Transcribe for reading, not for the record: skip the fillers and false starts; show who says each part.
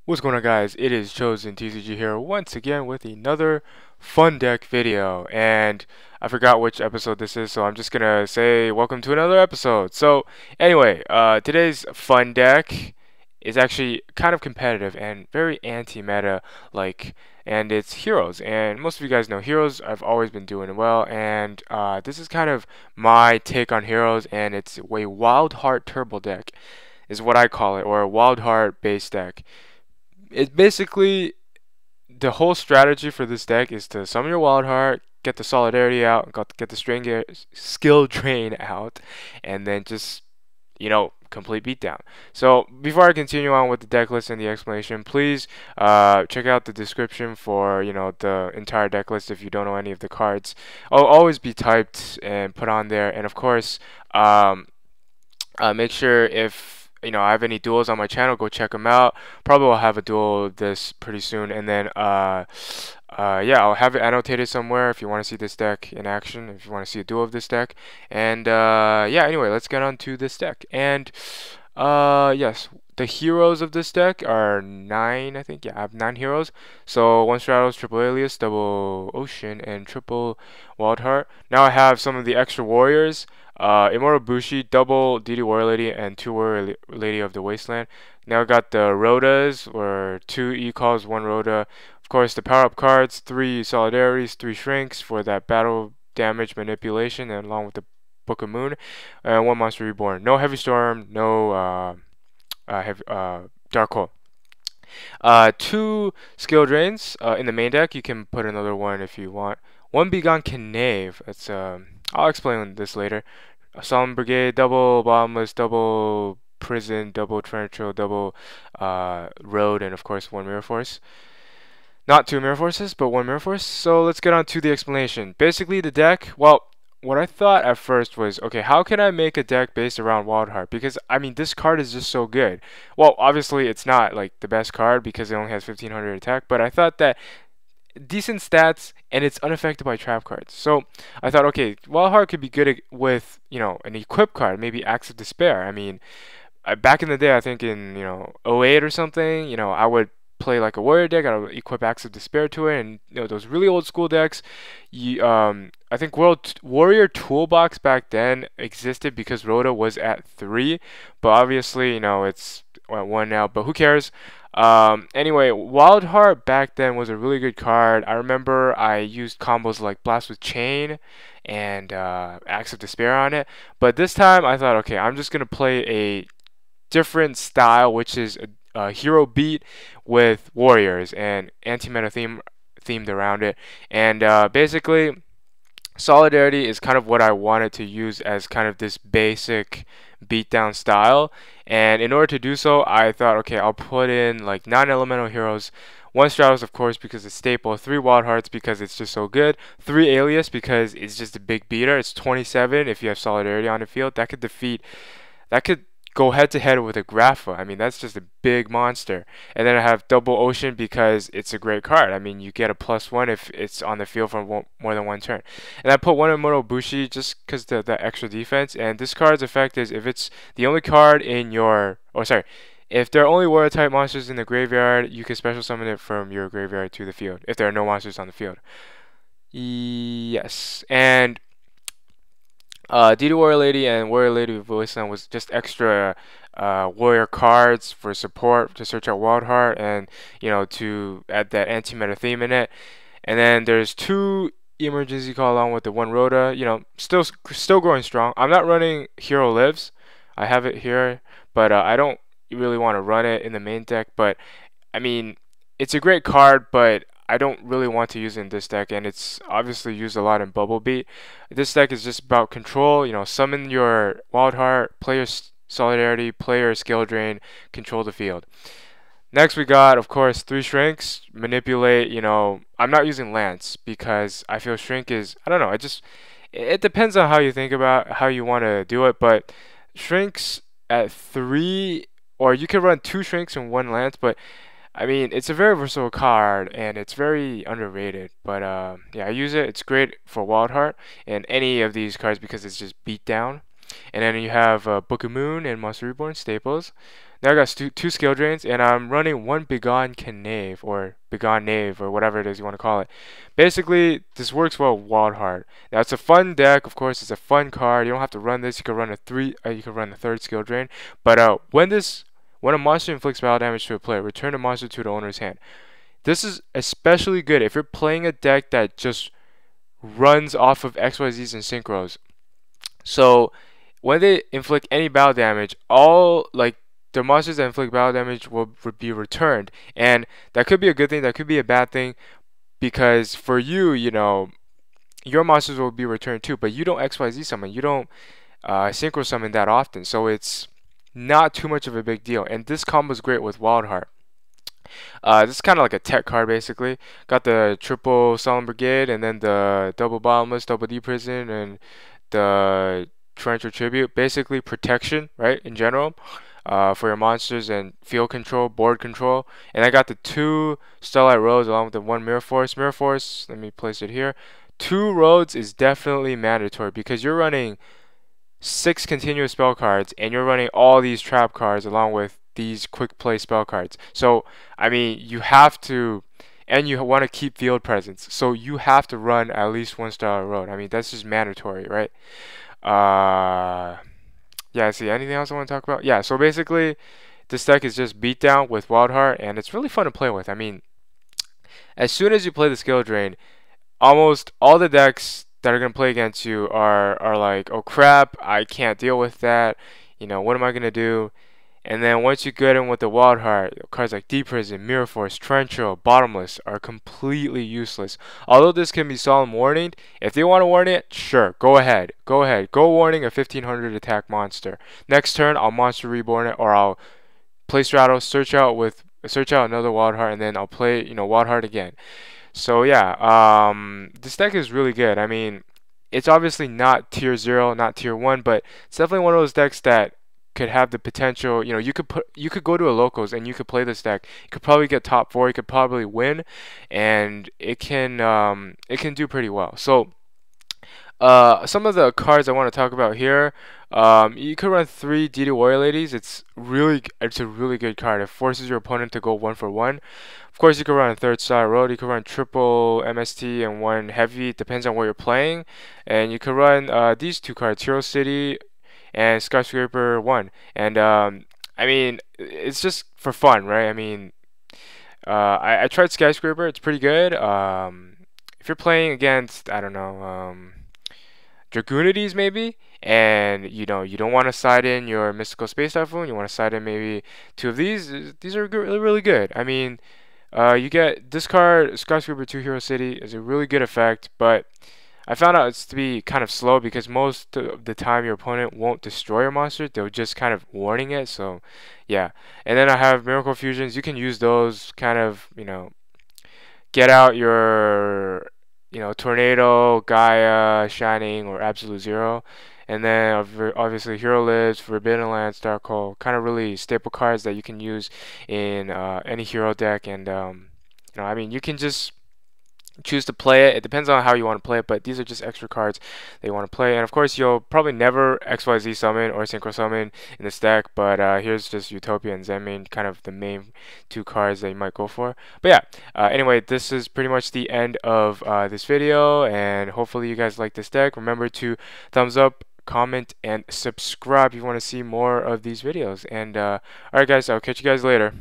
Speaker 1: What's going on, guys? It is ChosenTCG here once again with another fun deck video, and I forgot which episode this is, so I'm just gonna say welcome to another episode. So anyway, today's fun deck is actually kind of competitive and very anti-meta like, and it's heroes. And most of you guys know heroes. I've always been doing well, and this is kind of my take on heroes, and it's a Wildheart Turbo deck is what I call it, or a Wildheart base deck. It's basically the whole strategy for this deck is to summon your Wild Heart, get the Solidarity out, get the skill drain out, and then just, complete beatdown. So before I continue on with the deck list and the explanation, please check out the description for the entire deck list if you don't know any of the cards. I'll always be typed and put on there, and of course, um, make sure if I have any duels on my channel, go check them out. Probably will have a duel of this pretty soon, and then yeah, I'll have it annotated somewhere if you want to see this deck in action, if you want to see a duel of this deck. And yeah, anyway, let's get on to this deck. And yes, the heroes of this deck are 9, I think. Yeah, I have 9 heroes. So 1 Stratos, triple Alius, double Ocean, and triple Wildheart. Now I have some of the extra warriors. Immortal Bushi, double DD Warrior Lady, and 2 Warrior Lady of the Wasteland. Now I got the Rotas, or 2 E-calls, 1 Rota. Of course, the power-up cards, 3 Solidarities, 3 Shrinks for that battle damage manipulation, and along with the Book of Moon, and 1 Monster Reborn. No Heavy Storm, no Dark Hole. 2 skill drains in the main deck. You can put another one if you want. 1 Begone knave. That's I'll explain this later. A Solemn Brigade, double Bottomless, double Prison, double Torrential, double Road, and of course 1 Mirror Force. Not 2 Mirror Forces, but 1 Mirror Force. So let's get on to the explanation. Basically, the deck, well, what I thought at first was, okay, how can I make a deck based around Wildheart? Because, I mean, this card is just so good. Well, obviously, it's not, like, the best card because it only has 1500 attack, but I thought that decent stats and it's unaffected by trap cards. So I thought, okay, Wildheart could be good with, an equip card, maybe Acts of Despair. I mean, back in the day, I think in, '08 or something, I would play like a warrior deck. I would equip Acts of Despair to it, and those really old school decks. I think Warrior Toolbox back then existed because Rota was at 3, but obviously it's at 1 now. But who cares? Anyway, Wildheart back then was a really good card. I remember I used combos like Blast with Chain and Acts of Despair on it. But this time I thought, okay, I'm just gonna play a different style, which is a hero beat with warriors and anti-meta themed around it. And basically, Solidarity is kind of what I wanted to use as kind of this basic beatdown style. And in order to do so, I thought, okay, I'll put in like 9 elemental heroes. 1 Stratos, of course, because it's staple. 3 Wild Hearts because it's just so good. 3 Alias because it's just a big beater. It's 27 if you have Solidarity on the field. That could go head to head with a Grapha. I mean, that's just a big monster. And then I have double Ocean because it's a great card. I mean, you get a +1 if it's on the field for more than 1 turn. And I put 1 Immortal Bushi just because the extra defense. And this card's effect is if it's the only card in your, oh sorry, if there are only warrior type monsters in the graveyard, you can special summon it from your graveyard to the field if there are no monsters on the field. Yes, and DD Warrior Lady and Warrior Lady of Wasteland was just extra warrior cards for support to search out Wildheart and to add that anti-meta theme in it. And then there's 2 emergency call along with the 1 Rota. Still growing strong. I'm not running Hero Lives. I have it here, but I don't really want to run it in the main deck. But I mean, it's a great card, but I don't really want to use it in this deck, and it's obviously used a lot in Bubble Beat. This deck is just about control. Summon your Wildheart, play your Solidarity, play your Skill Drain, control the field. Next we got, of course, 3 Shrinks. Manipulate. I'm not using Lance because I feel Shrink is, I don't know, it depends on how you think about how you want to do it, but Shrinks at 3, or you can run 2 Shrinks and 1 Lance, but I mean, it's a very versatile card and it's very underrated. But yeah, I use it. It's great for Wildheart and any of these cards because it's just beat down. And then you have Book of Moon and Monster Reborn staples. Now I got two skill drains, and I'm running one Begone knave or Begone knave or whatever it is you want to call it. Basically, this works well with Wildheart. Now it's a fun deck, of course. It's a fun card. You don't have to run this. You can run you can run a third skill drain. But when a monster inflicts battle damage to a player, return the monster to the owner's hand. This is especially good if you're playing a deck that just runs off of XYZs and synchros. So when they inflict any battle damage, all like the monsters that inflict battle damage will be returned, and that could be a good thing, that could be a bad thing, because for you, you know, your monsters will be returned too, but you don't XYZ summon, you don't synchro summon that often, so it's not too much of a big deal. And this combo is great with Wildheart. This is kind of like a tech card basically. Got the triple Solemn Brigade, and then the double Bottomless, double D Prison, and the Torrential Tribute. Basically protection, right, in general, for your monsters, and field control, board control. And I got the two Starlight roads along with the one Mirror Force. Mirror Force, let me place it here. 2 roads is definitely mandatory because you're running 6 continuous spell cards, and you're running all these trap cards along with these quick play spell cards. So I mean, you have to, and you want to keep field presence, so you have to run at least 1 Starlight road. I mean, that's just mandatory, right? Yeah, see, anything else I want to talk about? Yeah, so basically this deck is just beatdown with Wildheart, and it's really fun to play with. I mean, as soon as you play the skill drain, almost all the decks that are going to play against you are like, oh crap, I can't deal with that, you know, what am I going to do? And then once you get in with the Wildheart, cards like Deep Prison, Mirror Force, Torrential, Bottomless are completely useless. Although this can be Solemn warning, if they want to warn it, sure, go ahead. Go ahead. Go warning a 1500 attack monster. Next turn, I'll monster reborn it, or I'll play stratos, search out another Wildheart, and then I'll play, you know, Wildheart again. So yeah, this deck is really good. I mean, it's obviously not tier 0, not tier 1, but it's definitely one of those decks that could have the potential. You know, you could go to a locals and you could play this deck. You could probably get top 4. You could probably win, and it can do pretty well. So some of the cards I want to talk about here. You could run 3 DD Warrior Ladies. It's a really good card. It forces your opponent to go 1 for 1. Of course, you could run a 3rd Star Road. You could run triple MST and 1 heavy. It depends on what you're playing. And you could run these 2 cards, Hero City and Skyscraper 1. And I mean, it's just for fun, right? I mean, I tried Skyscraper. It's pretty good. If you're playing against, I don't know, Dragoonides maybe, and you know you don't want to side in your Mystical Space Typhoon, you want to side in maybe 2 of these. These are really good. I mean, you get this card, Skyscraper 2 Hero City, is a really good effect, but I found out it's to be kind of slow because most of the time your opponent won't destroy your monster, they'll just kind of warning it. So yeah, and then I have Miracle Fusions. You can use those, kind of, you know, get out your, you know, Tornado, Gaia, Shining, or Absolute Zero. And then obviously Hero Lives, Forbidden Lands, Dark Hole, kind of really staple cards that you can use in any hero deck. And you know, I mean, you can just choose to play it. It depends on how you want to play it, but these are just extra cards that you want to play. And of course, you'll probably never XYZ summon or Synchro summon in this deck, but here's just Utopia and Zenmain, kind of the main 2 cards that you might go for. But yeah, anyway, this is pretty much the end of this video, and hopefully you guys like this deck. Remember to thumbs up, comment, and subscribe if you want to see more of these videos. And alright guys, I'll catch you guys later.